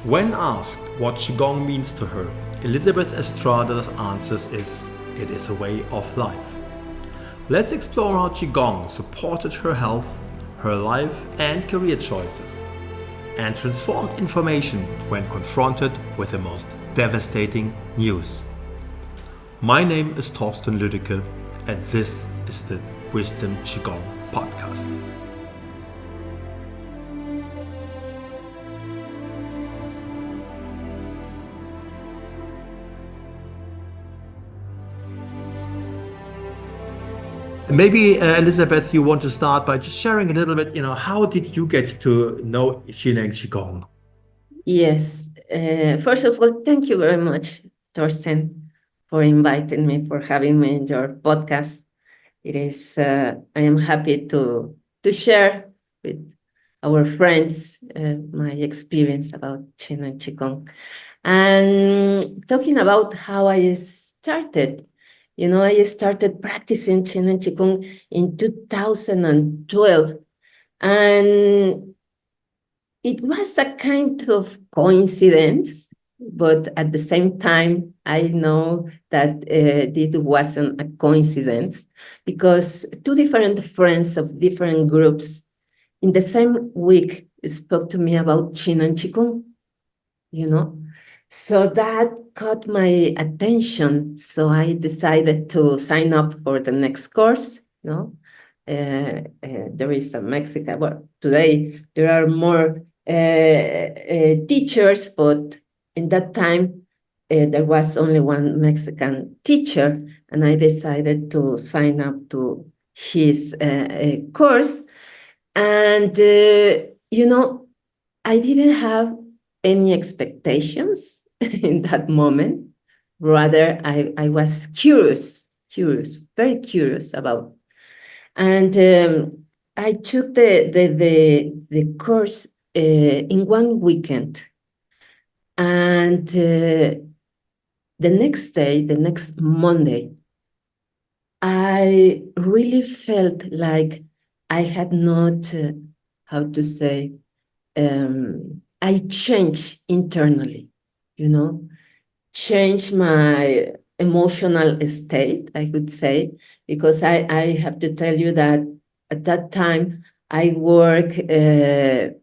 When asked what Qigong means to her, Elizabeth Estrada's answer is, it is a way of life. Let's explore how Qigong supported her health, her life and career choices, and transformed information when confronted with the most devastating news. My name is Torsten Lüdecke, and this is the Wisdom Qigong podcast. Maybe, Elizabeth, you want to start by just sharing a little bit, how did you get to know Yin and Qigong? Yes. First of all, thank you very much, Torsten, for inviting me, for having me in your podcast. It is, I am happy to share with our friends my experience about Qin and Qigong. And talking about how I started, I started practicing Qin and Qigong in 2012. And it was a kind of coincidence, but at the same time, I know that it wasn't a coincidence because two different friends of different groups in the same week spoke to me about Qin and Qigong, So that caught my attention. So I decided to sign up for the next course, there is a Mexican, well, today there are more teachers, but in that time there was only one Mexican teacher, and I decided to sign up to his course. And, I didn't have any expectations in that moment. Rather, I was curious, very curious about. And I took the course in one weekend. And the next day, the next Monday, I really felt like I had not, how to say, I changed internally, changed my emotional state, I would say, because I have to tell you that at that time I work in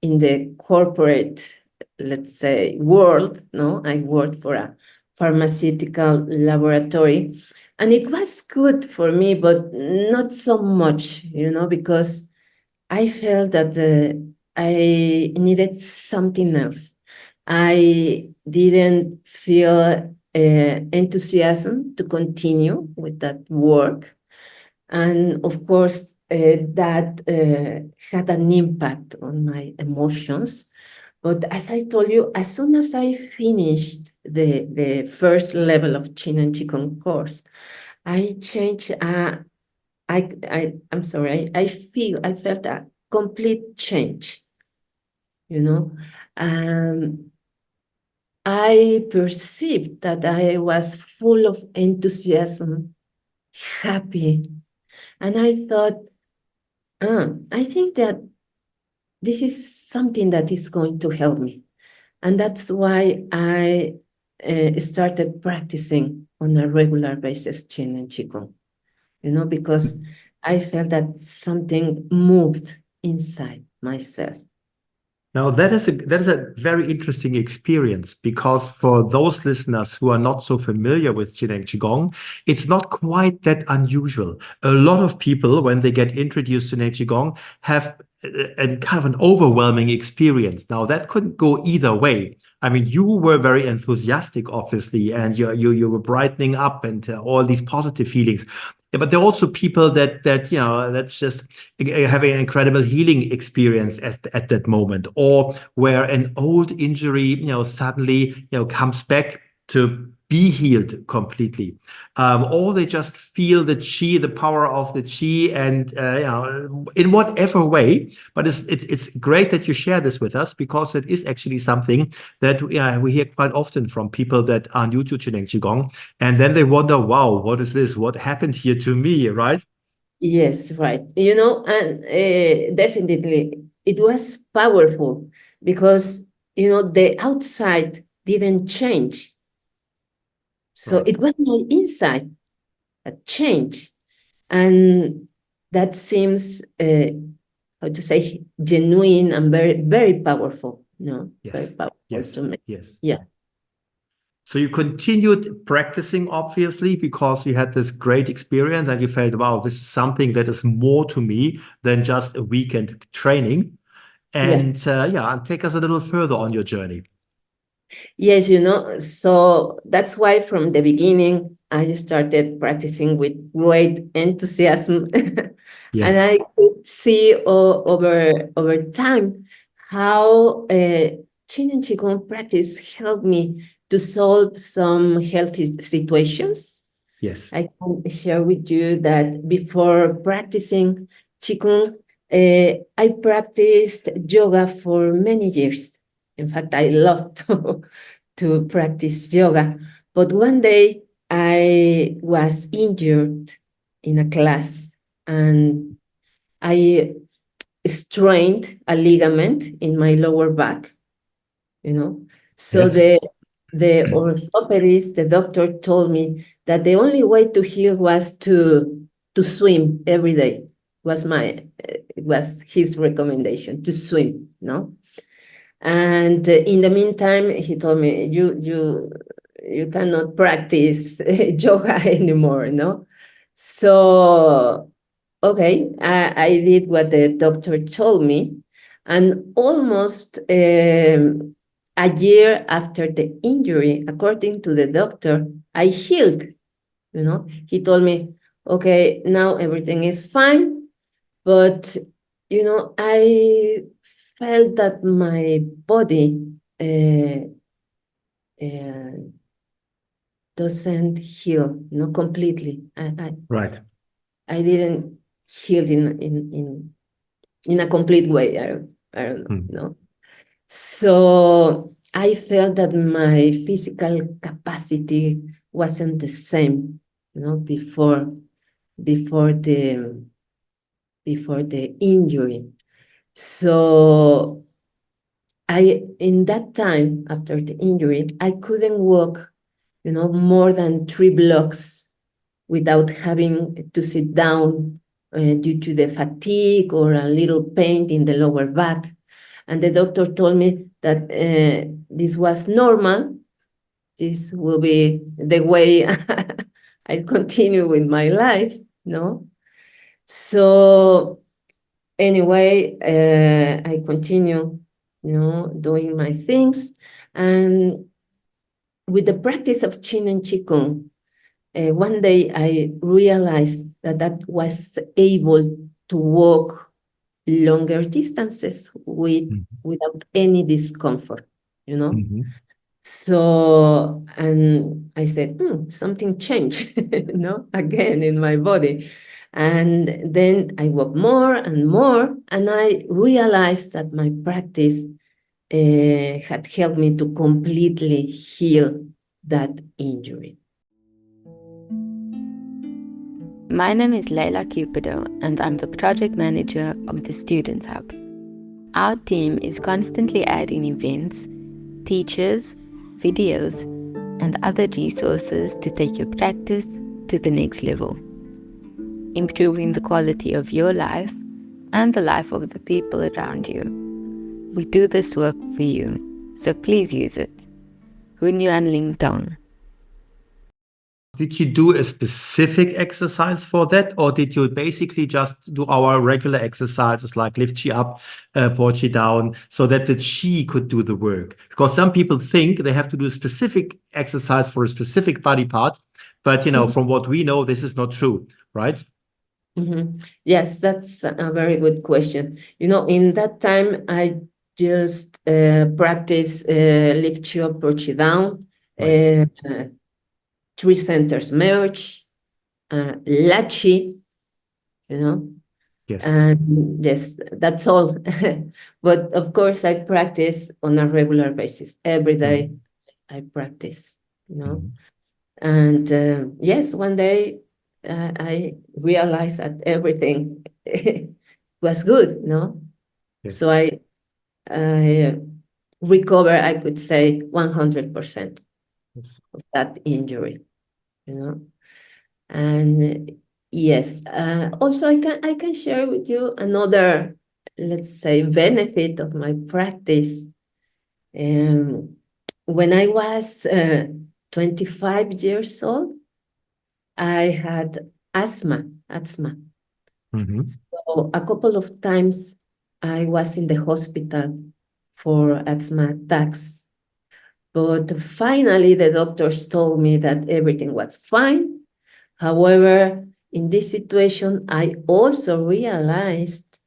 the corporate, let's say, world. I worked for a pharmaceutical laboratory, and it was good for me, but not so much, because I felt that I needed something else. I didn't feel enthusiasm to continue with that work. And of course, that had an impact on my emotions. But as I told you, as soon as I finished the first level of Qin and Qigong course, I changed. I'm sorry. I felt a complete change. I perceived that I was full of enthusiasm, happy, and I thought, I think that this is something that is going to help me. And that's why I started practicing on a regular basis Qin and Qigong, because I felt that something moved inside myself. Now, that is a very interesting experience, because for those listeners who are not so familiar with Qin and Qigong, it's not quite that unusual. A lot of people, when they get introduced to Qigong, have a kind of an overwhelming experience. Now, that could go either way. I mean, you were very enthusiastic, obviously, and you were brightening up and all these positive feelings. But there are also people that's just having an incredible healing experience at that moment, or where an old injury, suddenly, comes back to be healed completely. Or they just feel the qi, the power of the qi, and in whatever way. But it's great that you share this with us, because it is actually something that we hear quite often from people that are new to Qin and Qigong, and then they wonder, wow, what is this? What happened here to me, right? Yes, right. And definitely it was powerful because the outside didn't change. So Right. it was my inside that changed. And that seems, how to say, genuine and very, very powerful, very Yes. powerful Yes. to me. Yes. Yeah. So you continued practicing, obviously, because you had this great experience and you felt, wow, this is something that is more to me than just a weekend training. Yeah. And and take us a little further on your journey. Yes, so that's why from the beginning, I started practicing with great enthusiasm. And Yes. I could see over time how Qin and Qigong practice helped me to solve some healthy situations. Yes. I can share with you that before practicing Qigong, I practiced yoga for many years. In fact, I love to practice yoga. But one day I was injured in a class and I strained a ligament in my lower back, So Yes. the orthopedist, the doctor told me that the only way to heal was to swim every day. It was his recommendation to swim, And in the meantime, he told me, you cannot practice yoga anymore, So, okay, I did what the doctor told me. And almost a year after the injury, according to the doctor, I healed, He told me, okay, now everything is fine. But, I felt that my body uh, doesn't heal, completely. Right. I didn't heal in a complete way. I don't Hmm. know. So I felt that my physical capacity wasn't the same, before the before the injury. So in that time after the injury, I couldn't walk, more than 3 blocks without having to sit down due to the fatigue or a little pain in the lower back. And the doctor told me that this was normal. This will be the way I'll continue with my life, So anyway, I continue, doing my things. And with the practice of Qin and Qigong, one day I realized that was able to walk longer distances without any discomfort, Mhm. So, and I said, something changed, again in my body. And then I walked more and more, and I realized that my practice had helped me to completely heal that injury. My name is Leila Cupido, and I'm the project manager of the Students Hub. Our team is constantly adding events, teachers, videos, and other resources to take your practice to the next level, improving the quality of your life and the life of the people around you. We do this work for you, so please use it. Hunyuan Ling Tong. Did you do a specific exercise for that, or did you basically just do our regular exercises like lift chi up, pour chi down, so that the chi could do the work? Because some people think they have to do a specific exercise for a specific body part, but from what we know, this is not true, right? Yes, that's a very good question. In that time, I just practice lift chi up, pour chi down, Right. 3 centers merge, lachi, Yes. and yes, that's all. But of course, I practice on a regular basis. Every day I practice, And yes, one day I realized that everything was good, Yes. So I recover, I could say 100% Yes. of that injury, you know. And yes, also I can share with you another, let's say, benefit of my practice. When I was 25 years old, I had asthma. Mhm. So a couple of times I was in the hospital for asthma attacks. But finally, the doctors told me that everything was fine. However, in this situation, I also realized,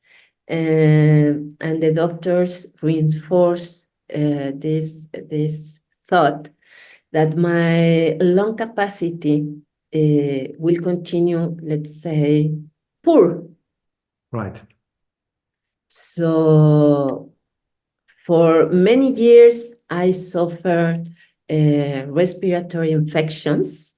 and the doctors reinforced this thought that my lung capacity will continue, let's say, poor. Right. So for many years, I suffered respiratory infections.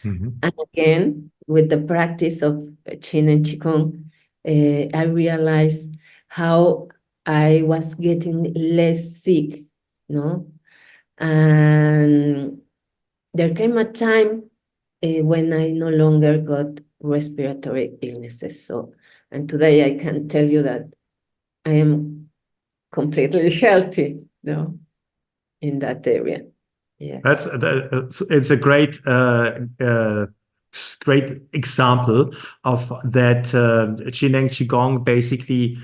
Mhm. And again, with the practice of Qin and Qigong, I realized how I was getting less sick, no? And there came a time when I no longer got respiratory illnesses. So, and today I can tell you that I am completely healthy, no, in that area. That's Yes. it's a great example of that. Qineng Qigong basically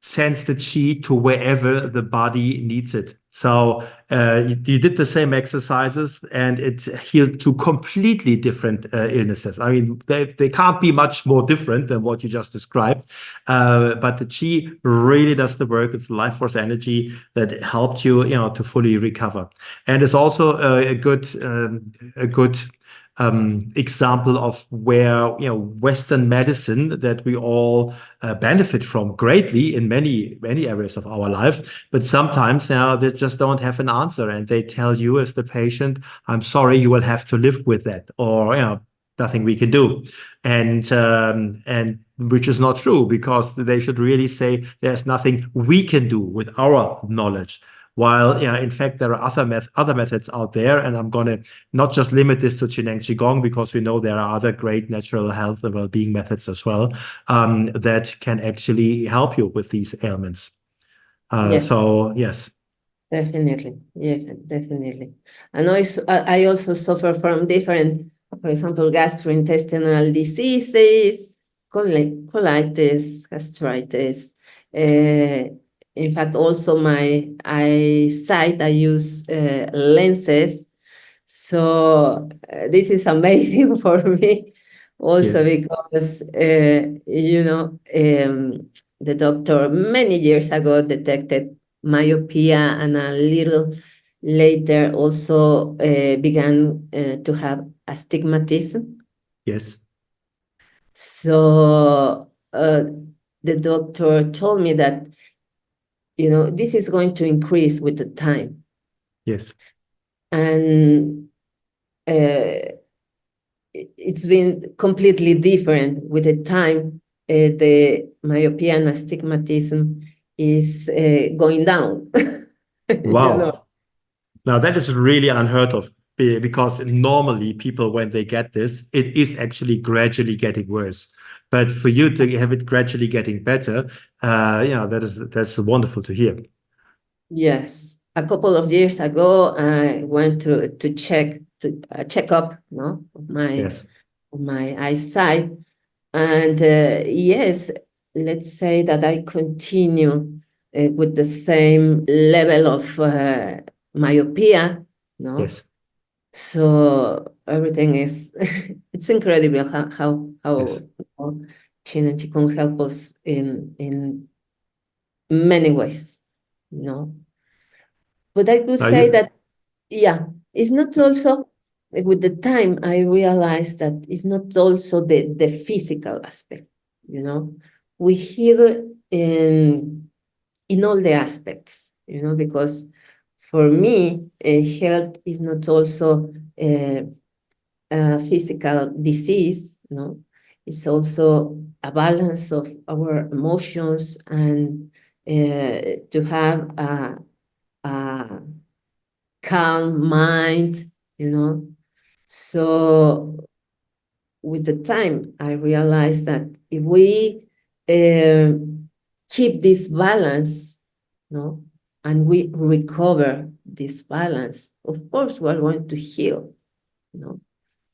sends the qi to wherever the body needs it. So you did the same exercises and it healed two completely different illnesses. I mean, they can't be much more different than what you just described. But the qi really does the work. It's life force energy that helped you, to fully recover. And it's also a good example of where Western medicine that we all benefit from greatly in many areas of our life, but sometimes they just don't have an answer, and they tell you as the patient, "I'm sorry, you will have to live with that," or nothing we can do, and which is not true because they should really say there's nothing we can do with our knowledge. While, in fact, there are other methods out there, and I'm going to not just limit this to Qineng Qigong because we know there are other great natural health and well-being methods as well that can actually help you with these ailments. Yes. So, yes. Definitely, yeah, definitely. And I also suffer from different, for example, gastrointestinal diseases, colitis, gastritis. In fact, also my eyesight, I use lenses. So this is amazing for me also Yes. because, the doctor many years ago detected myopia and a little later also began to have astigmatism. Yes. So the doctor told me that, this is going to increase with the time. Yes. And it's been completely different with the time. The myopia and astigmatism is going down. Wow. Now, that is really unheard of because normally people, when they get this, it is actually gradually getting worse. But for you to have it gradually getting better, that's wonderful to hear. Yes, a couple of years ago, I went to check up, of Yes. my eyesight, and yes, let's say that I continue with the same level of myopia, no. Yes. So everything is it's incredible Yes. how Qin and Qigong help us in many ways, you know. But I could Now say you, that, yeah, it's not also, with the time, I realized that it's not also the physical aspect, We heal in all the aspects, because for me, health is not also a physical disease, It's also a balance of our emotions and to have uh, calm mind, you know. So with the time, I realized that if we keep this balance, no, and we recover this balance, of course, we're going to heal, you know,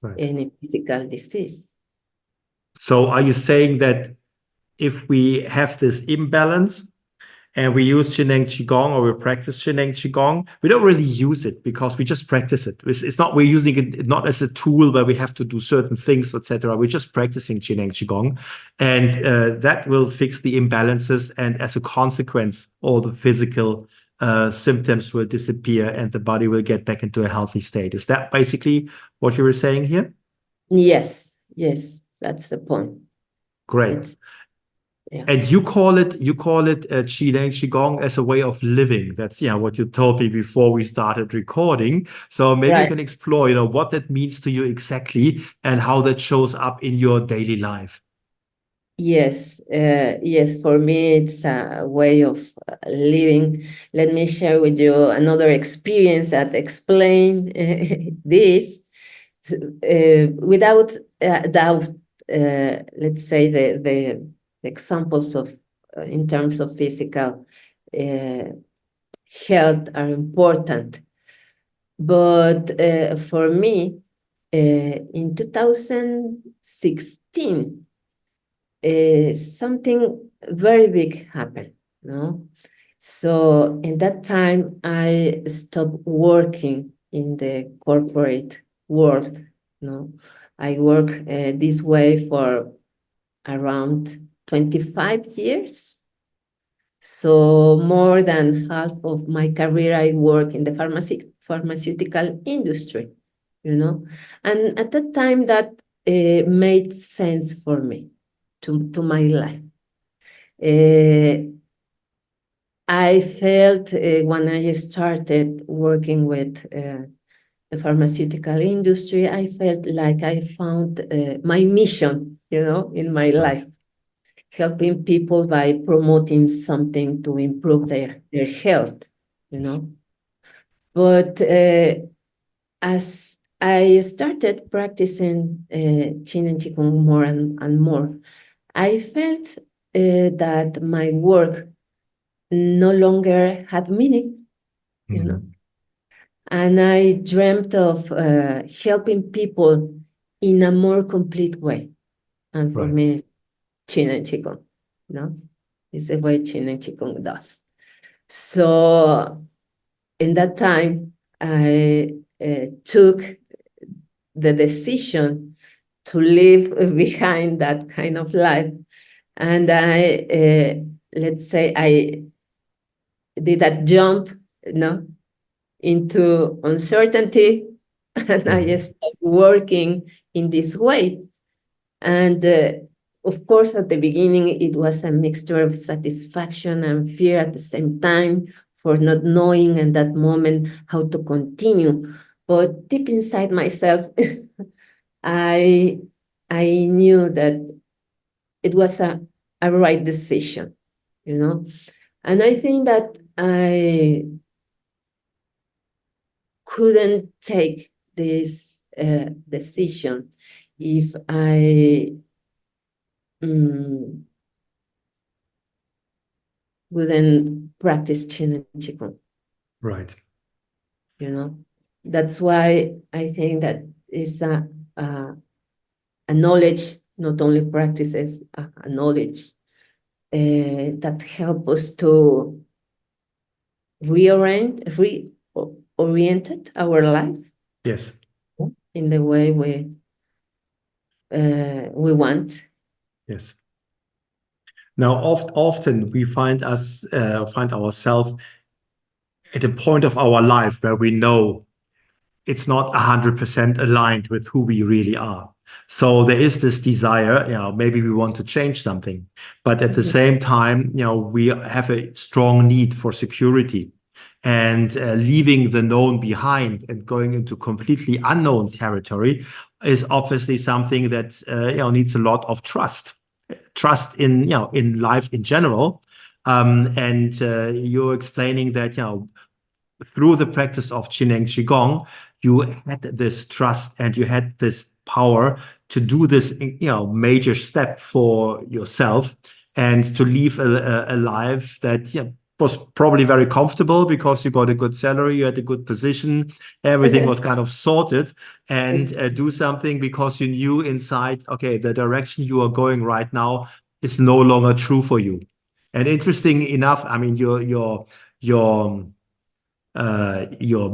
Right. any physical disease. So are you saying that if we have this imbalance and we use Shineng Qigong or we practice Shineng Qigong, we don't really use it because we just practice it. It's not, we're using it not as a tool where we have to do certain things, etc. We're just practicing Shineng Qigong, and that will fix the imbalances. And as a consequence, all the physical symptoms will disappear and the body will get back into a healthy state. Is that basically what you were saying here? Yes, yes, that's the point. Great. It's, yeah. And you call it Qigong Qigong as a way of living. That's what you told me before we started recording. So maybe you can explore, what that means to you exactly and how that shows up in your daily life. Yes, yes, for me, it's a way of living. Let me share with you another experience that explains this. Without doubt, let's say the examples of in terms of physical health are important. But for me, in 2016, something very big happened, no? So in that time, I stopped working in the corporate world, no? I work this way for around 25 years. So more than half of my career, I work in the pharmaceutical industry, And at that time, that made sense for me, to my life. I felt when I started working with the pharmaceutical industry, I felt like I found my mission, in my life, helping people by promoting something to improve their health, But as I started practicing Qin and Qigong more and more, I felt that my work no longer had meaning, And I dreamt of helping people in a more complete way. And for me, Qin and Qigong, it's the way Qin and Qigong does. So in that time, I took the decision to leave behind that kind of life. And I, let's say, I did that jump, into uncertainty, and I started working in this way. And of course, at the beginning, it was a mixture of satisfaction and fear at the same time for not knowing in that moment how to continue. But deep inside myself, I knew that it was a right decision, And I think that I couldn't take this decision if I wouldn't practice Qin and Qigong. Right. That's why I think that it's a knowledge, not only practices, a knowledge that help us to reorient our life. Yes. In the way we want. Yes. Now, often we find ourselves at a point of our life where we know it's not 100% aligned with who we really are. So there is this desire, maybe we want to change something, but at the same time, we have a strong need for security, and leaving the known behind and going into completely unknown territory is obviously something that needs a lot of trust in life in general. And you're explaining that through the practice of Qineng Qigong, you had this trust and you had this power to do this, major step for yourself and to live a life that was probably very comfortable because you got a good salary, you had a good position, everything was kind of sorted, and do something because you knew inside, okay, the direction you are going right now is no longer true for you. And interesting enough, I mean, your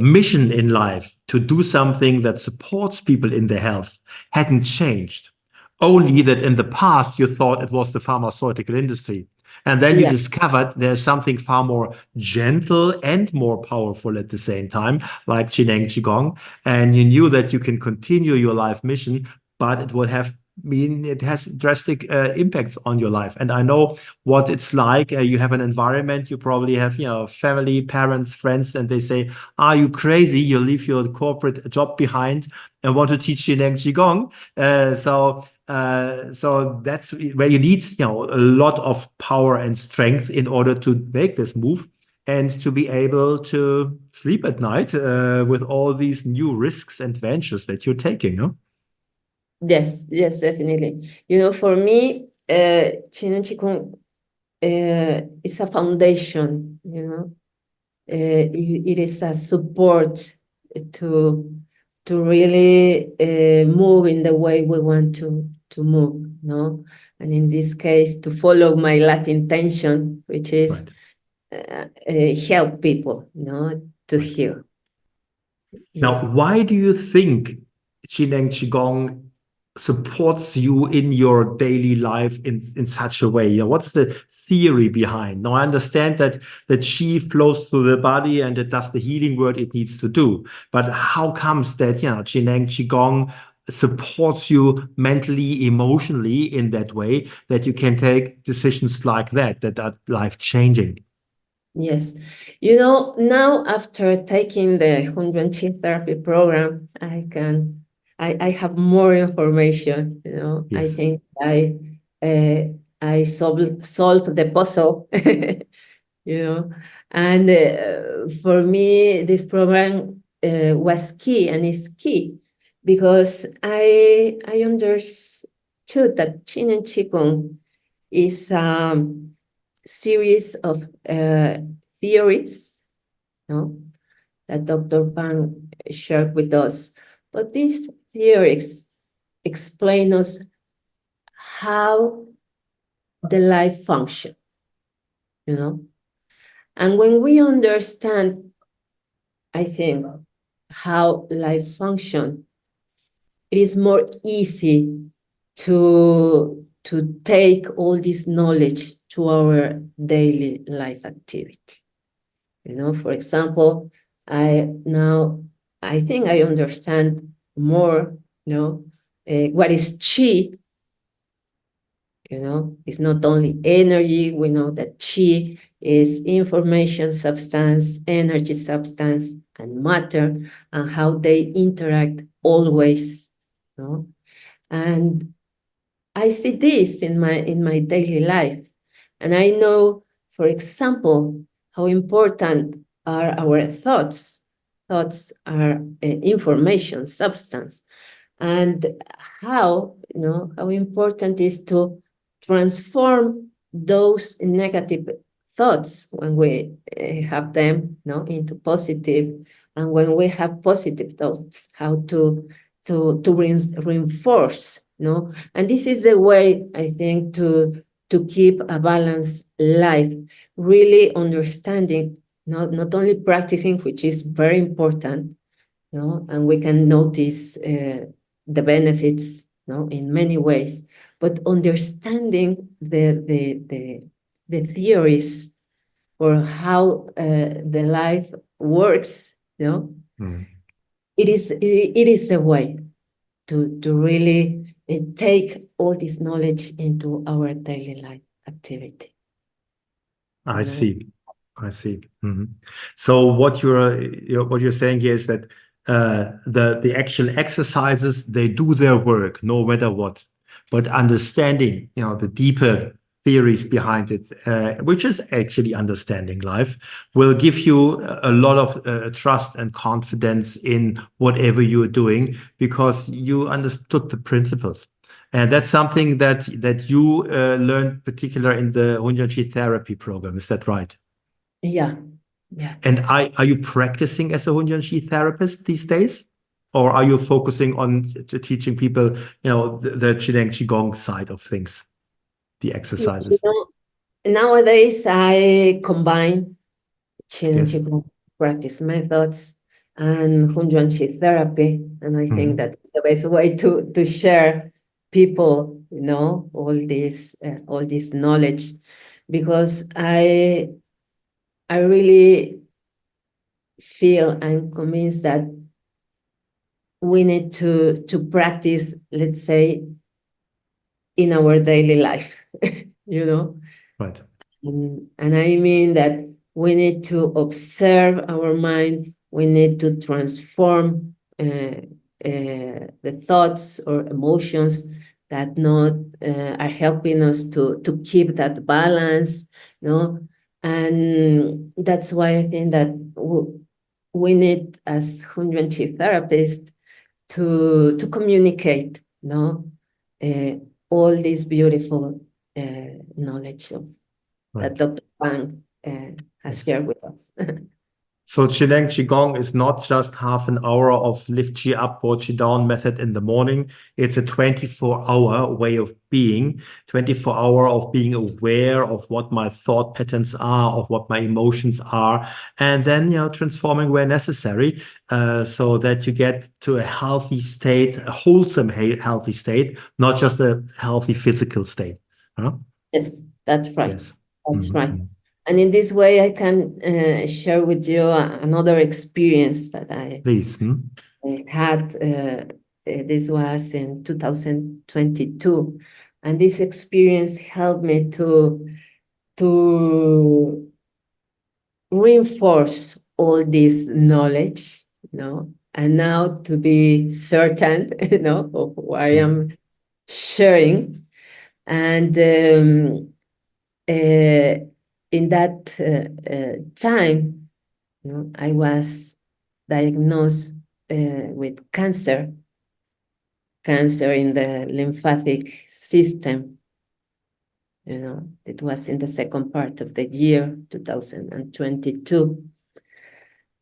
mission in life to do something that supports people in their health hadn't changed. Only that in the past you thought it was the pharmaceutical industry. And then you discovered there's something far more gentle and more powerful at the same time, like Qineng Qigong. And you knew that you can continue your life mission, but it has drastic impacts on your life. And I know what it's like. You have an environment, you probably have, family, parents, friends, and they say, are you crazy? You leave your corporate job behind and want to teach Qineng Qigong. So that's where you need, a lot of power and strength in order to make this move and to be able to sleep at night with all these new risks and ventures that you're taking, no? Yes, definitely. For me, Qineng Qigong is a foundation, it is a support to really move in the way we want to move, no? And in this case, to follow my life intention, which is help people, to heal. Now, why do you think Qineng Qigong supports you in your daily life in such a way? What's the theory behind? Now, I understand that the qi flows through the body and it does the healing work it needs to do. But how comes that, Qineng Qigong supports you mentally, emotionally in that way that you can take decisions like that are life-changing? Yes. Now after taking the Hunduan Qi therapy program, I have more information, Yes. I think I solved the puzzle, and for me, this program was key and is key because I understood that Qineng Qigong is series of theories, that Dr. Pan shared with us. But these theories explain us how the life function, And when we understand, I think, how life function, it is more easy to take all this knowledge to our daily life activity. For example, I think I understand more, what is qi. It's not only energy. We know that qi is information substance, energy substance, and matter, and how they interact always. And I see this in my daily life, and I know, for example, how important are our thoughts. Thoughts are information, substance, and how important is to transform those negative thoughts when we have them, into positive, and when we have positive thoughts, how to reinforce, and this is the way, I think, to keep a balanced life, really understanding, not only practicing, which is very important, and we can notice the benefits, in many ways, but understanding the theories for how the life works, It is a way to really take all this knowledge into our daily life activity. I see. Mm-hmm. So what you're saying here is that the actual exercises, they do their work no matter what, but understanding the deeper theories behind it, which is actually understanding life, will give you a lot of trust and confidence in whatever you're doing because you understood the principles. And that's something that you learned, particular in the Hunjanshi therapy program. Is that right? Yeah, yeah. And are you practicing as a Hunjanshi therapist these days? Or are you focusing on teaching people, the Qigong Qigong side of things, the exercises? Nowadays I combine Qin and Yes. Qigong practice methods and Hunjanshi therapy, and I think that's the best way to share people, all this knowledge, because I really feel, I'm convinced that we need to practice, let's say, in our daily life, Right. And I mean that we need to observe our mind, we need to transform the thoughts or emotions that not are helping us to keep that balance, and that's why I think that we need, as Hunjanshi therapists, to communicate, all this beautiful knowledge of that Dr. Wang has shared with us. So Qigong Qigong is not just half an hour of lift Qi up or Qi down method in the morning. It's a 24-hour way of being, 24-hour of being aware of what my thought patterns are, of what my emotions are, and then, transforming where necessary, so that you get to a healthy state, a wholesome, healthy state, not just a healthy physical state. Huh? Yes, that's right. Yes. That's right. And in this way, I can share with you another experience that I Please. had. This was in 2022, and this experience helped me to reinforce all this knowledge, and now to be certain, of what I am sharing. And in that time, I was diagnosed with cancer in the lymphatic system. It was in the second part of the year 2022.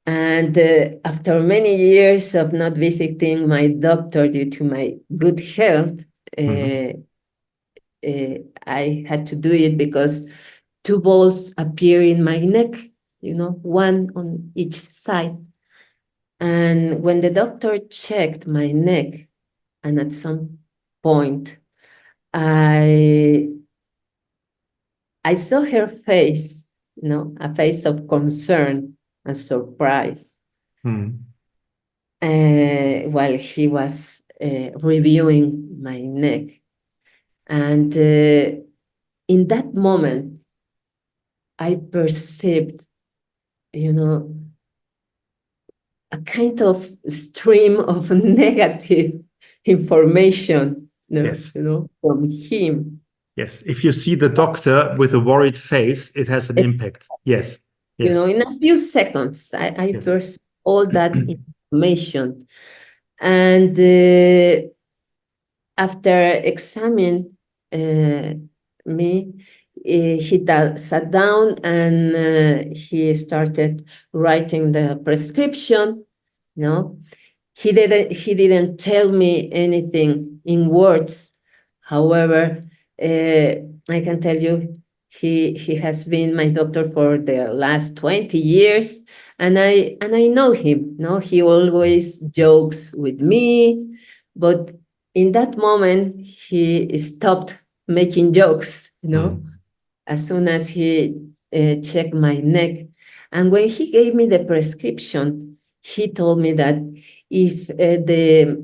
And after many years of not visiting my doctor due to my good health, I had to do it because 2 balls appear in my neck, one on each side. And when the doctor checked my neck, and at some point, I saw her face, a face of concern and surprise, while he was reviewing my neck. And in that moment, I perceived, a kind of stream of negative information, Yes. from him. Yes. If you see the doctor with a worried face, it has an impact. Yes. Yes. In a few seconds, I perceived all that information. And after examining me, he sat down and he started writing the prescription. He didn't tell me anything in words. However, I can tell you he has been my doctor for the last 20 years, and I know him. He always jokes with me, but in that moment he stopped making jokes. As soon as he checked my neck, and when he gave me the prescription, he told me that if the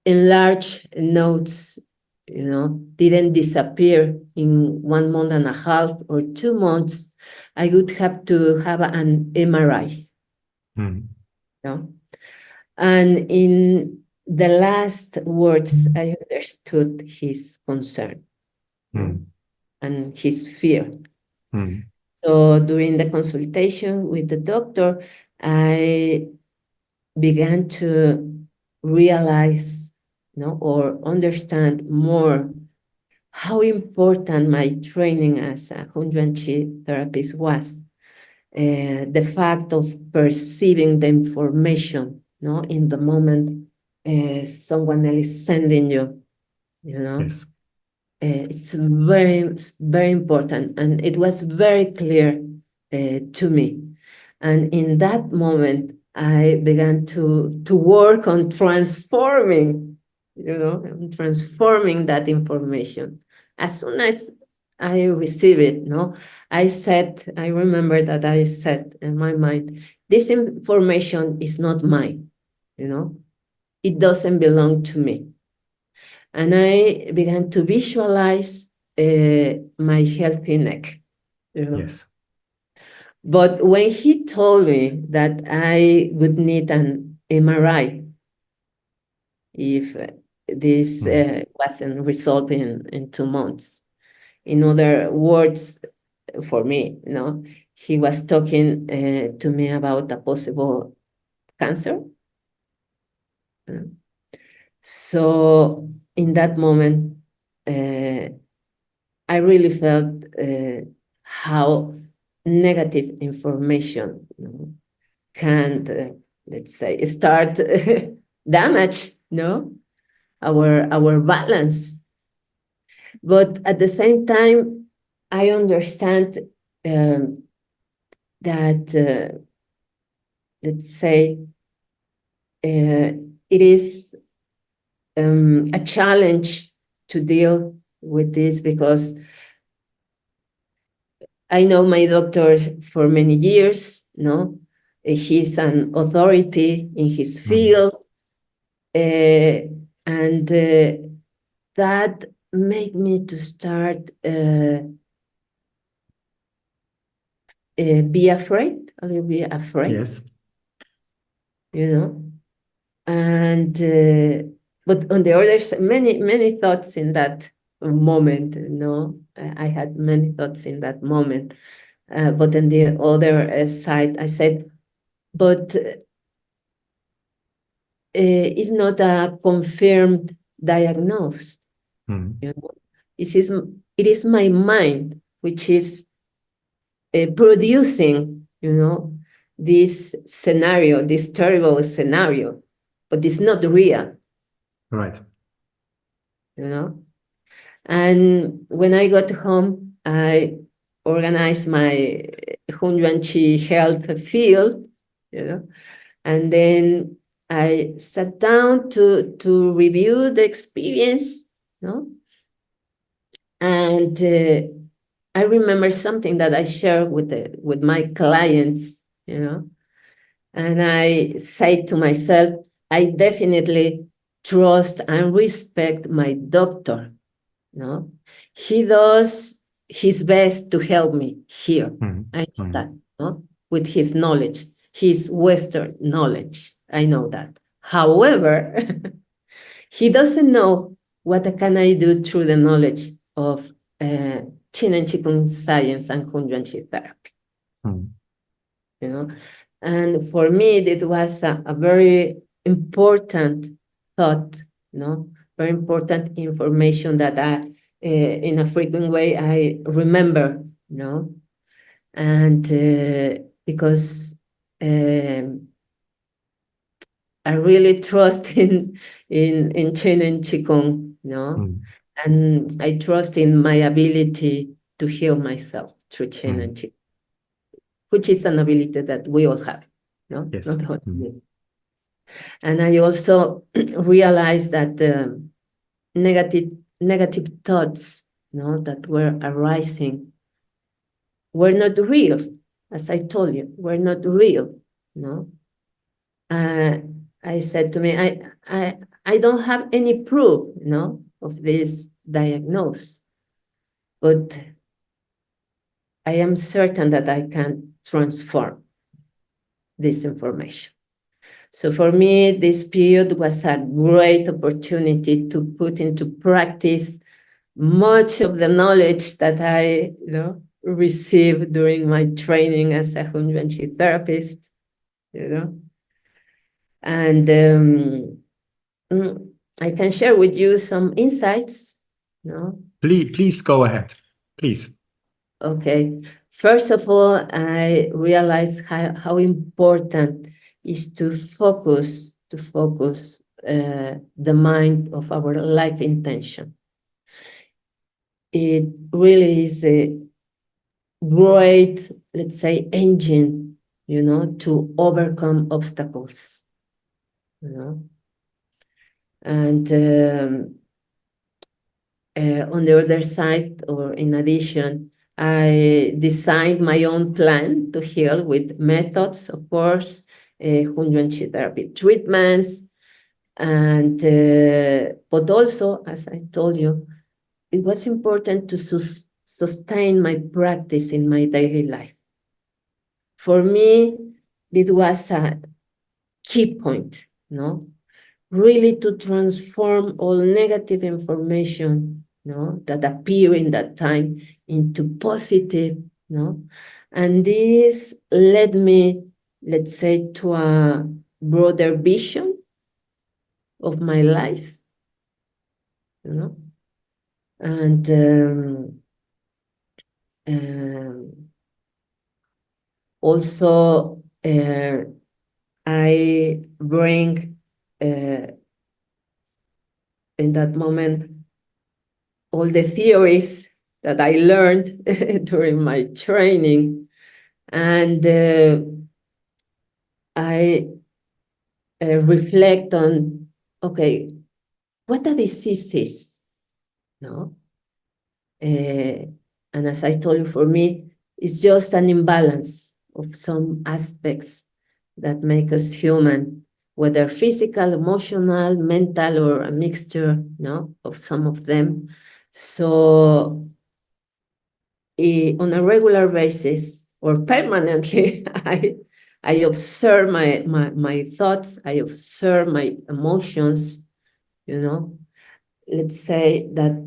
enlarged nodes, didn't disappear in 1 month and a half or 2 months, I would have to have an MRI. And in the last words, I understood his concern. and his fear. Mm. So during the consultation with the doctor, I began to realize, or understand more how important my training as a Junquan therapist was. The fact of perceiving the information, in the moment someone else is sending you, Yes. it's very, very important, and it was very clear to me. And in that moment, I began to work on transforming, transforming that information. As soon as I receive it, I remember that I said in my mind, this information is not mine, it doesn't belong to me. And I began to visualize my healthy neck. Yes. But when he told me that I would need an MRI if this wasn't resolved in 2 months, in other words, for me, he was talking to me about a possible cancer. So in that moment, I really felt how negative information can, let's say, start damage, our balance. But at the same time, I understand that, let's say, it is a challenge to deal with this, because I know my doctor for many years, he's an authority in his field, and that made me to start be afraid, a little bit afraid. Yes. And but on the other side, many thoughts in that moment. I had many thoughts in that moment. But on the other side, I said, but it's not a confirmed diagnosis. It is my mind which is producing, this scenario, this terrible scenario, but it's not real. Right. And when I got home, I organized my Junquan health field, and then I sat down to review the experience, and I remember something that I shared with my clients, and I said to myself, I definitely trust and respect my doctor. He does his best to help me here. I know that, with his knowledge, his Western knowledge. I know that. However, he doesn't know what can I do through the knowledge of Qin and Qigong science and Junquan therapy. And for me, it was a very important thought, very important information that I, in a frequent way, I remember, and because I really trust in Qin and Qigong, and I trust in my ability to heal myself through Qin and Qigong, which is an ability that we all have, Yes. not only me. And I also realized that negative thoughts, that were arising were not real, as I told you, were not real, I said to me, I don't have any proof, of this diagnosis, but I am certain that I can transform this information. So for me, this period was a great opportunity to put into practice much of the knowledge that I, received during my training as a Hunyuan Chi therapist, and I can share with you some insights. Please go ahead, please. Okay. First of all, I realized how important is to focus the mind of our life intention. It really is a great, let's say, engine, to overcome obstacles, And on the other side, or in addition, I designed my own plan to heal with methods, of course, Hunyuan Chi therapy treatments, and but also, as I told you, it was important to sustain my practice in my daily life. For me, it was a key point, really to transform all negative information, that appear in that time into positive, and this led me, let's say, to a broader vision of my life, and also I bring in that moment all the theories that I learned during my training, and I reflect on, okay, what a disease is, and as I told you, for me, it's just an imbalance of some aspects that make us human, whether physical, emotional, mental, or a mixture, of some of them. So on a regular basis or permanently, I observe my thoughts, I observe my emotions, Let's say that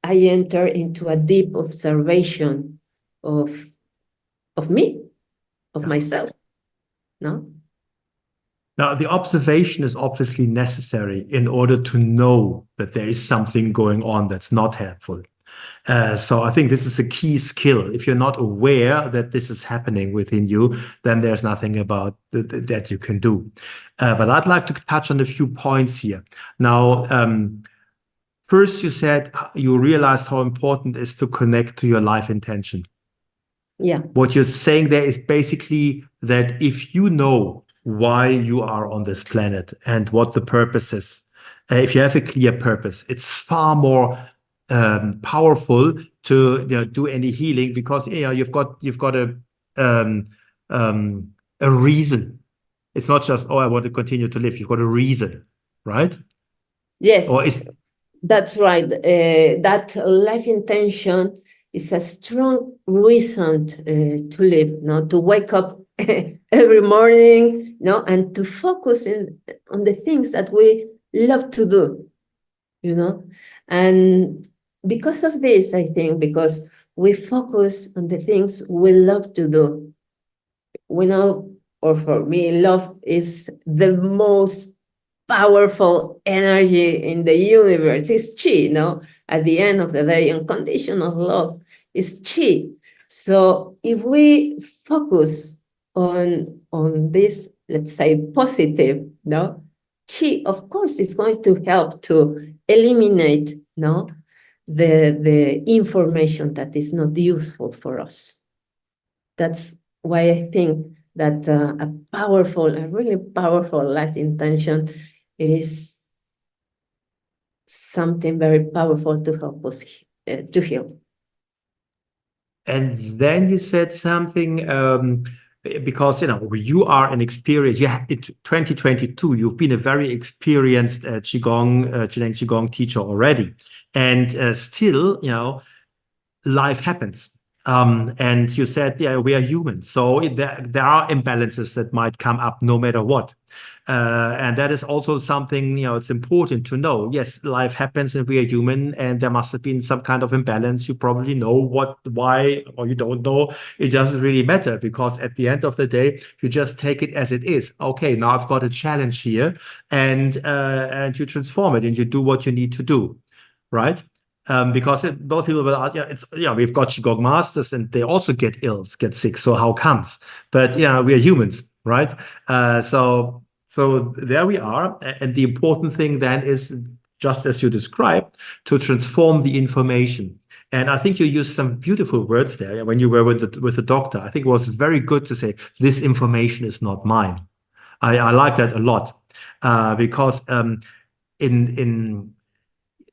I enter into a deep observation of me, of myself, Now, the observation is obviously necessary in order to know that there is something going on that's not helpful. So I think this is a key skill. If you're not aware that this is happening within you, then there's nothing about that you can do. But I'd like to touch on a few points here. Now, first, you said you realized how important it is to connect to your life intention. Yeah. What you're saying there is basically that if you know why you are on this planet and what the purpose is, if you have a clear purpose, it's far more powerful to do any healing, because you've got a reason. It's not just, oh, I want to continue to live. You've got a reason, right? Yes, or is that's right. That life intention is a strong reason to live, to wake up every morning, and to focus on the things that we love to do, And because of this, I think, because we focus on the things we love to do, we know, or for me, love is the most powerful energy in the universe. It's chi, At the end of the day, unconditional love is chi. So if we focus on this, let's say, positive, chi, of course, is going to help to eliminate, the information that is not useful for us. That's why I think that a really powerful life intention, it is something very powerful to help us to heal. And then you said something, because you are an experienced. In 2022, you've been a very experienced Jineng Qigong teacher already, and still, life happens. And you said, yeah, we are human. So there are imbalances that might come up no matter what. And that is also something, it's important to know. Yes, life happens and we are human, and there must have been some kind of imbalance. You probably know why, or you don't know. It doesn't really matter, because at the end of the day, you just take it as it is. Okay, now I've got a challenge here, and you transform it and you do what you need to do, right? Because both people will ask, we've got Qigong masters and they also get ill, get sick. So how comes? But we are humans, right? So there we are. And the important thing then is, just as you described, to transform the information. And I think you used some beautiful words there when you were with the doctor. I think it was very good to say, this information is not mine. I like that a lot, because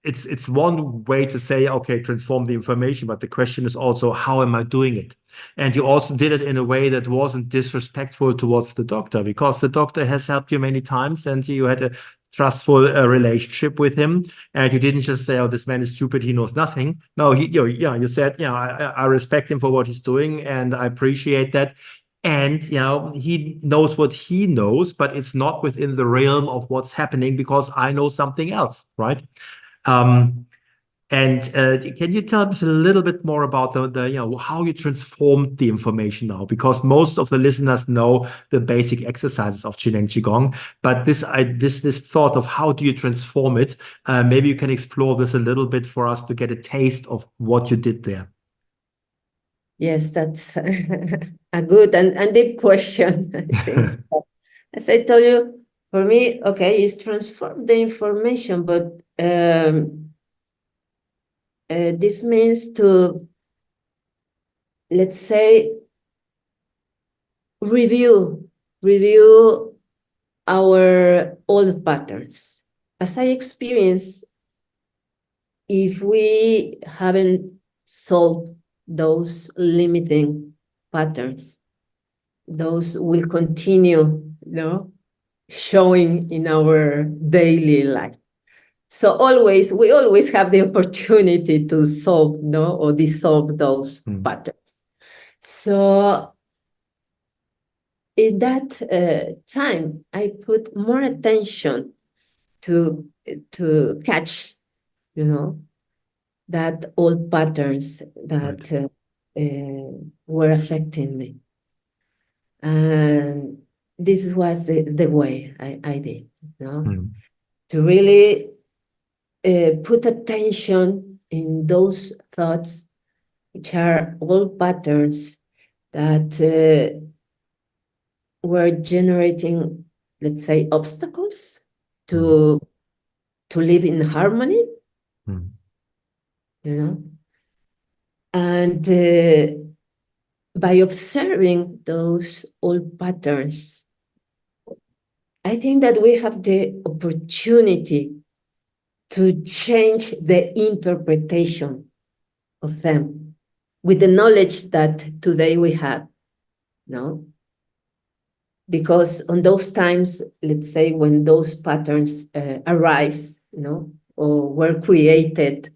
it's one way to say, okay, transform the information, but the question is also, how am I doing it? And you also did it in a way that wasn't disrespectful towards the doctor, because the doctor has helped you many times and you had a trustful relationship with him, and you didn't just say, oh, this man is stupid, he knows nothing. No, you said, I respect him for what he's doing and I appreciate that. And he knows what he knows, but it's not within the realm of what's happening because I know something else, right? And can you tell us a little bit more about how you transformed the information now? Because most of the listeners know the basic exercises of Jin Qigong, but this thought of how do you transform it? Maybe you can explore this a little bit for us to get a taste of what you did there. Yes, that's a good and deep question, I think. So, as I told you, for me, okay, it's transform the information, but this means to, let's say, review our old patterns. As I experienced, if we haven't solved those limiting patterns, those will continue, showing in our daily life. So we always have the opportunity to solve, or dissolve those patterns. So in that time, I put more attention to catch, that old patterns that were affecting me. And this was the way I did, to really put attention in those thoughts, which are old patterns that were generating, let's say, obstacles to live in harmony, and by observing those old patterns, I think that we have the opportunity to change the interpretation of them with the knowledge that today we have, because on those times, let's say, when those patterns arise, or were created,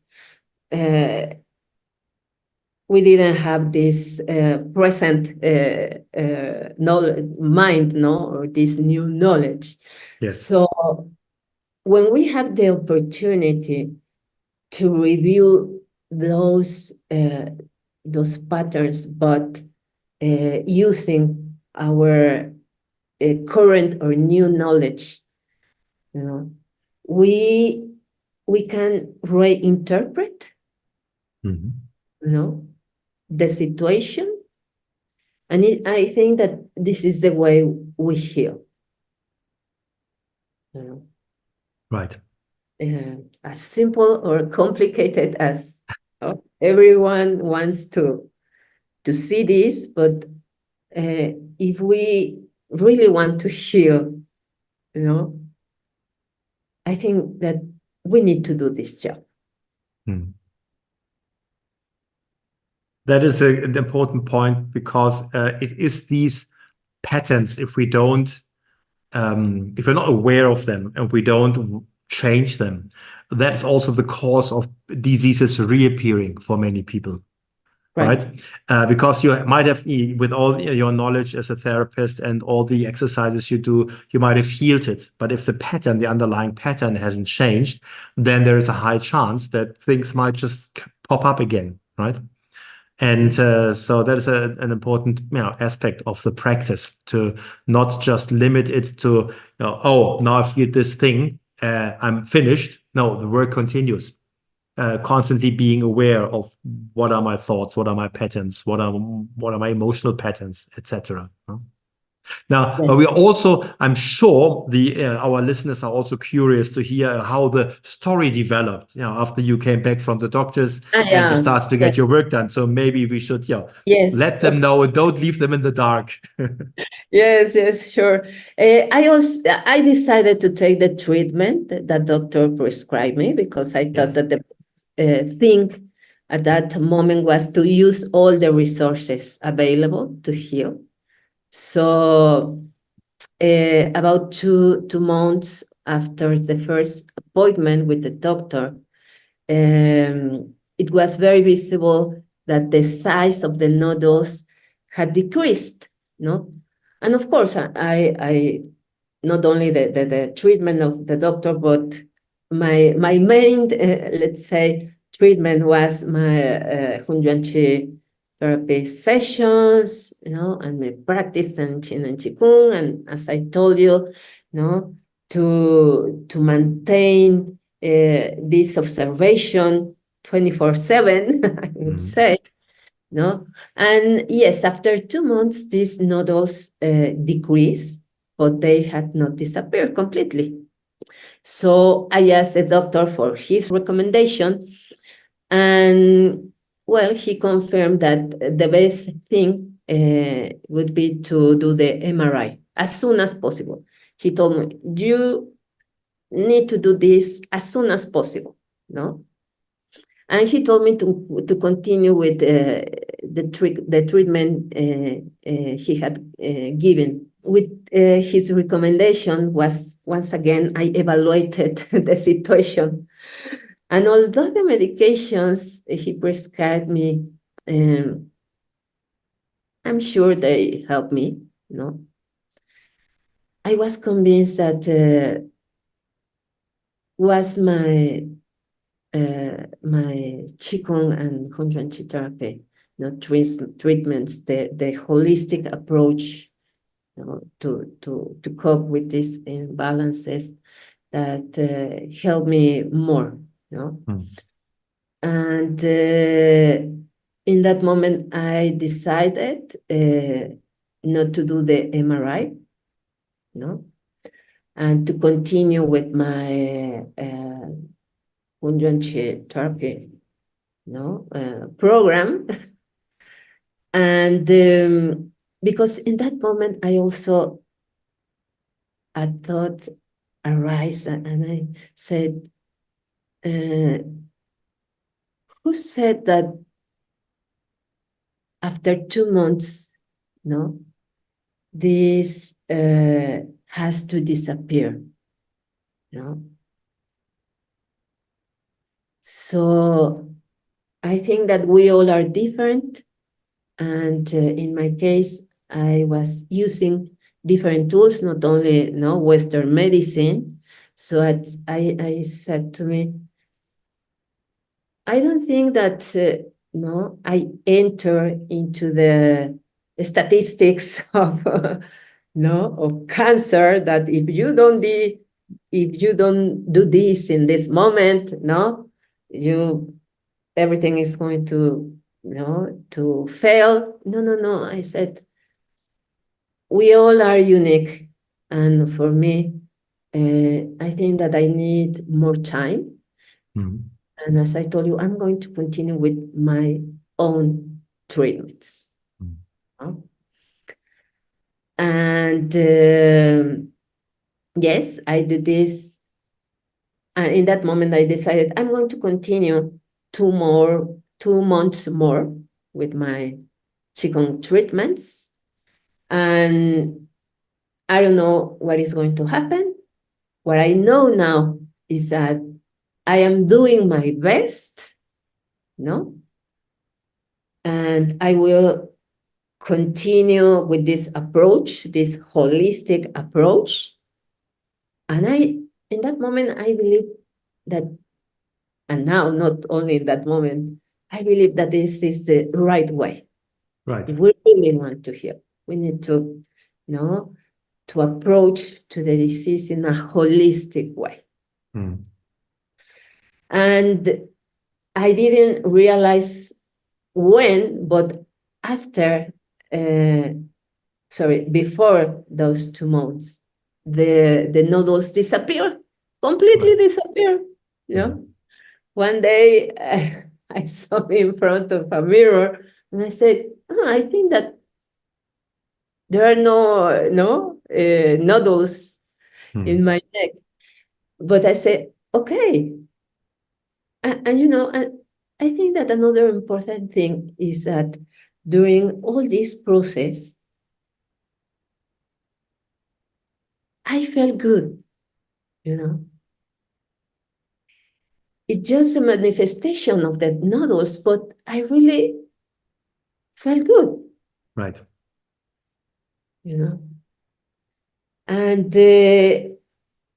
we didn't have this present mind, or this new knowledge. Yes. So when we have the opportunity to review those patterns, but using our current or new knowledge, we can reinterpret, the situation, and I think that this is the way we heal. Right. As simple or complicated as everyone wants to see this, but if we really want to heal, I think that we need to do this job. That is an important point, because it is these patterns, if we're not aware of them and we don't change them, that's also the cause of diseases reappearing for many people. right? Because you might have, with all your knowledge as a therapist and all the exercises you do, you might have healed it. But if the pattern, the underlying pattern hasn't changed, then there is a high chance that things might just pop up again, right? And so that is an important, aspect of the practice, to not just limit it to, oh, now I've healed this thing, I'm finished. No, the work continues. Constantly being aware of what are my thoughts, what are my patterns, what are my emotional patterns, etc. Now, Yes. but we are also, I'm sure our listeners are also curious to hear how the story developed, after you came back from the doctors and you Yeah. started to get your work done. So maybe we should, Yes. let them know and don't leave them in the dark. Yes, sure. I decided to take the treatment that doctor prescribed me, because I thought Yes. that the thing at that moment was to use all the resources available to heal. So about two months after the first appointment with the doctor, it was very visible that the size of the nodules had decreased, no? And of course, I not only the treatment of the doctor, but my main, let's say, treatment was my Hunyuan therapy sessions, and my practice and Qin and Qigong, and as I told you, to maintain this observation 24/7, I would say, no? And yes, after 2 months, these nodules decrease, but they had not disappeared completely. So I asked the doctor for his recommendation, and well, he confirmed that the best thing would be to do the MRI as soon as possible. He told me, you need to do this as soon as possible, no? And he told me to continue with the treatment he had given. With his recommendation was, once again, I evaluated the situation. And although the medications he prescribed me, I'm sure they helped me, I was convinced that was my Qigong and Hunyuan Qi therapy, treatments, the holistic approach, to cope with these imbalances that help me more, And in that moment, I decided not to do the MRI, and to continue with my Hunyuan Qi therapy, program. And because in that moment, I also a thought arise, and I said, who said that after 2 months, this has to disappear, So I think that we all are different. And in my case, I was using different tools, not only Western medicine. So I said to me, I don't think that I enter into the statistics of of cancer, that if you don't do this in this moment, everything is going to to fail. No. I said, we all are unique. And for me, I think that I need more time. And as I told you, I'm going to continue with my own treatments. And yes, I do this. And in that moment, I decided I'm going to continue 2 months more with my Qigong treatments. And I don't know what is going to happen. What I know now is that I am doing my best, and I will continue with this approach, this holistic approach. And in that moment, I believe that, and now not only in that moment, I believe that this is the right way. Right. If we really want to heal, we need to, to approach to the disease in a holistic way. Mm. And I didn't realize when, but after, before those 2 months, the nodules disappear, completely disappear. One day I saw me in front of a mirror and I said, I think that there are no nodules in my neck. But I said, okay. And I think that another important thing is that during all this process, I felt good, It's just a manifestation of the nodules, but I really felt good. Right. And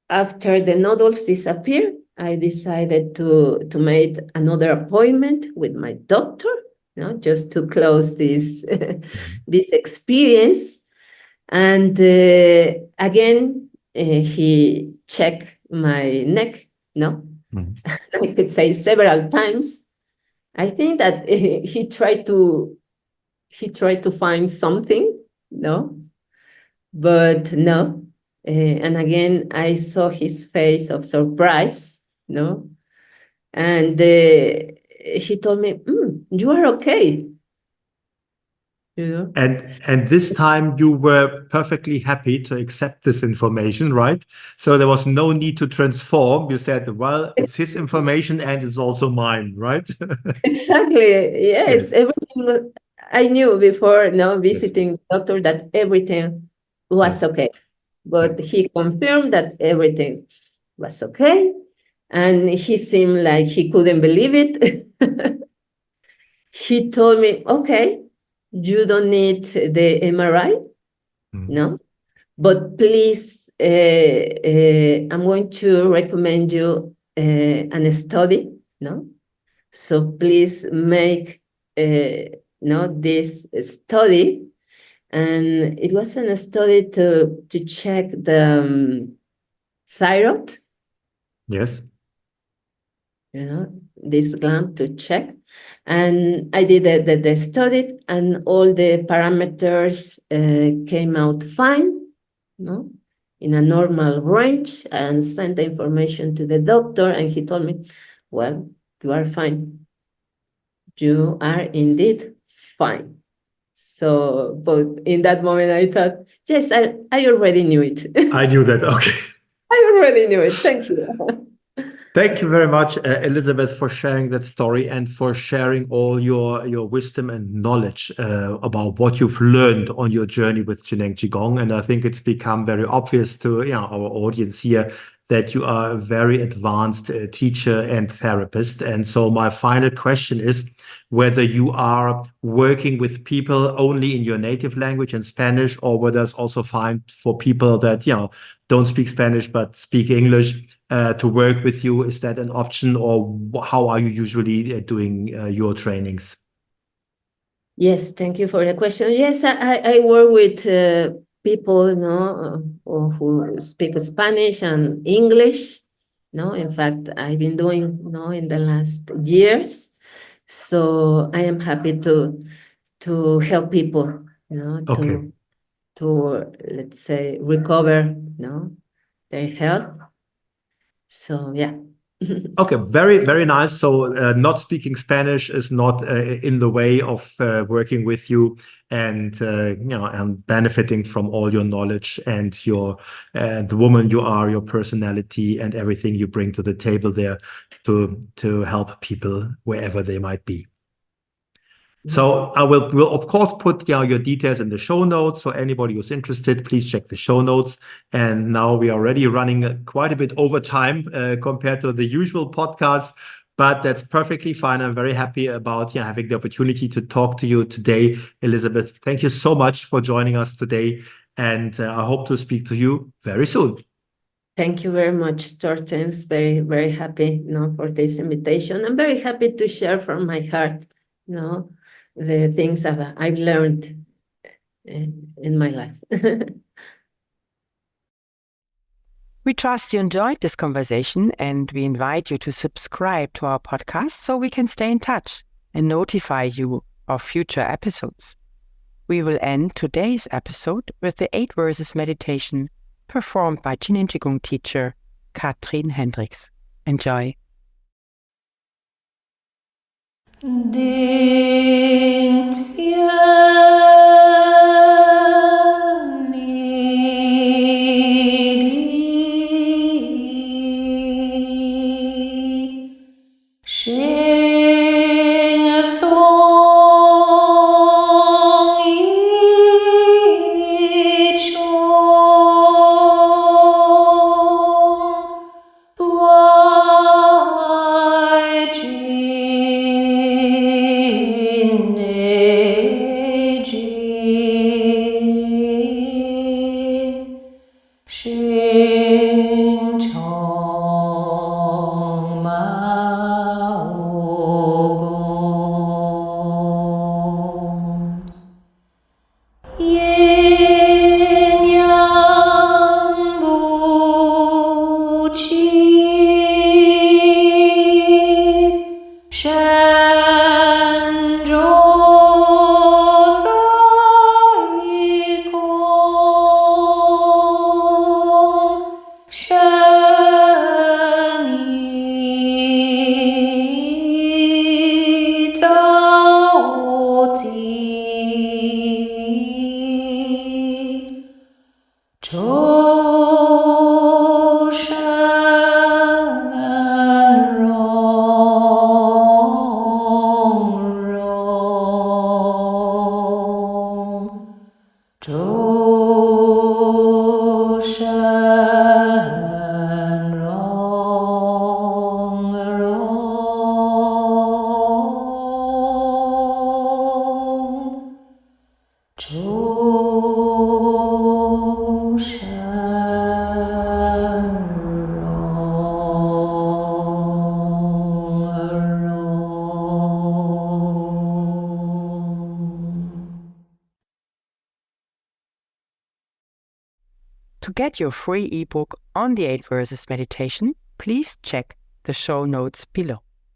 after the nodules disappeared, I decided to make another appointment with my doctor, just to close this this experience. And again, he checked my neck, I could say several times. I think that he tried to find something, but no. And again, I saw his face of surprise, and he told me, you are okay. And this time you were perfectly happy to accept this information, right? So there was no need to transform. You said, well, it's his information and it's also mine, right? Exactly. Yes. Everything I knew before visiting the doctor that everything was okay. But he confirmed that everything was okay. And he seemed like he couldn't believe it. He told me, okay, you don't need the MRI, no, but please, I'm going to recommend you an study, so please make this study. And it was a study to check the thyroid. Yes. This gland to check. And I did the study, and all the parameters came out fine, in a normal range, and sent the information to the doctor, and he told me, well, you are fine. You are indeed fine. So, but in that moment I thought, yes, I already knew it. I knew that, okay. I already knew it, thank you. Thank you very much, Elizabeth, for sharing that story and for sharing all your wisdom and knowledge about what you've learned on your journey with Jineng Qigong. And I think it's become very obvious to our audience here that you are a very advanced teacher and therapist. And so my final question is whether you are working with people only in your native language in Spanish, or whether it's also fine for people that, don't speak Spanish but speak English to work with you. Is that an option, or how are you usually doing your trainings? Yes, thank you for the question. Yes, I work with people, who speak Spanish and English. In fact, I've been doing, in the last years. So I am happy to help people, Okay. to let's say recover, their health. So yeah. Okay, very, very nice. So not speaking Spanish is not in the way of working with you, and and benefiting from all your knowledge and your the woman you are, your personality, and everything you bring to the table there to help people wherever they might be. So I will of course put your details in the show notes. So anybody who's interested, please check the show notes. And now we are already running quite a bit over time compared to the usual podcast. but that's perfectly fine. I'm very happy about having the opportunity to talk to you today, Elizabeth. Thank you so much for joining us today, and I hope to speak to you very soon. Thank you very much, Tortens. Very, very happy, for this invitation. I'm very happy to share from my heart, the things that I've learned in my life. We trust you enjoyed this conversation, and we invite you to subscribe to our podcast so we can stay in touch and notify you of future episodes. We will end today's episode with the 8 verses meditation performed by Jinin Qigong teacher Katrin Hendricks. Enjoy. To get your free ebook on the 8 verses meditation, please check the show notes below.